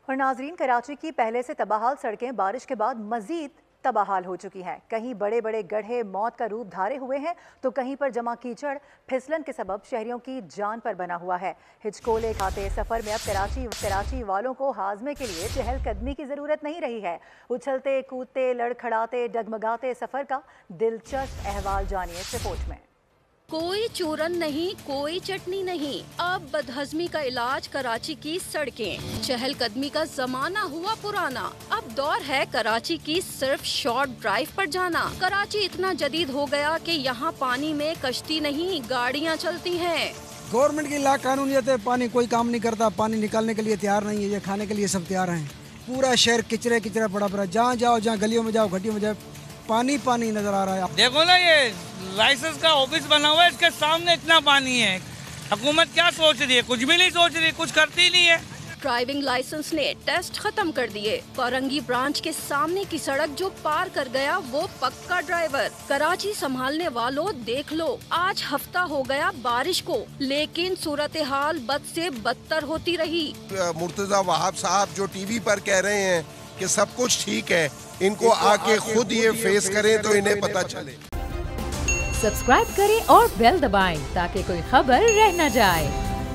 और नाजरीन, कराची की पहले से तबाहाल सड़कें बारिश के बाद मजीद तबाहाल हो चुकी हैं। कहीं बड़े बड़े गड्ढे मौत का रूप धारे हुए हैं तो कहीं पर जमा कीचड़ फिसलन के सबब शहरियों की जान पर बना हुआ है। हिचकोले खाते सफर में अब कराची वालों को हाजमे के लिए चहलकदमी की जरूरत नहीं रही है। उछलते कूदते लड़खड़ाते डगमगाते सफर का दिलचस्प अहवाल जानिए इस रिपोर्ट में। कोई चूरन नहीं, कोई चटनी नहीं, अब बदहजमी का इलाज कराची की सड़कें। चहलकदमी का जमाना हुआ पुराना, अब दौर है कराची की सिर्फ शॉर्ट ड्राइव पर जाना। कराची इतना जदीद हो गया कि यहाँ पानी में कश्ती नहीं गाड़ियाँ चलती हैं। गवर्नमेंट की लाकानूनियत है, पानी कोई काम नहीं करता, पानी निकालने के लिए तैयार नहीं है, ये खाने के लिए सब तैयार हैं। पूरा शहर किचरे किचरा पड़ा पड़ा, जहाँ जाओ, जहाँ गलियों में जाओ, घटियों में जाओ, पानी पानी नजर आ रहा है। देखो ना, ये लाइसेंस का ऑफिस बना हुआ है, इसके सामने इतना पानी है। हुकूमत क्या सोच रही है? कुछ भी नहीं सोच रही, कुछ करती नहीं है। ड्राइविंग लाइसेंस ने टेस्ट खत्म कर दिए। कोरंगी ब्रांच के सामने की सड़क जो पार कर गया वो पक्का ड्राइवर। कराची संभालने वालों देख लो, आज हफ्ता हो गया बारिश को, लेकिन सूरत हाल बद से बदतर होती रही। मुर्तजा वहाब साहब जो टीवी पर कह रहे हैं कि सब कुछ ठीक है, इनको आके खुद ये फेस करें तो इन्हें पता चले। सब्सक्राइब करें और बेल दबाएं ताकि कोई खबर रह न जाए।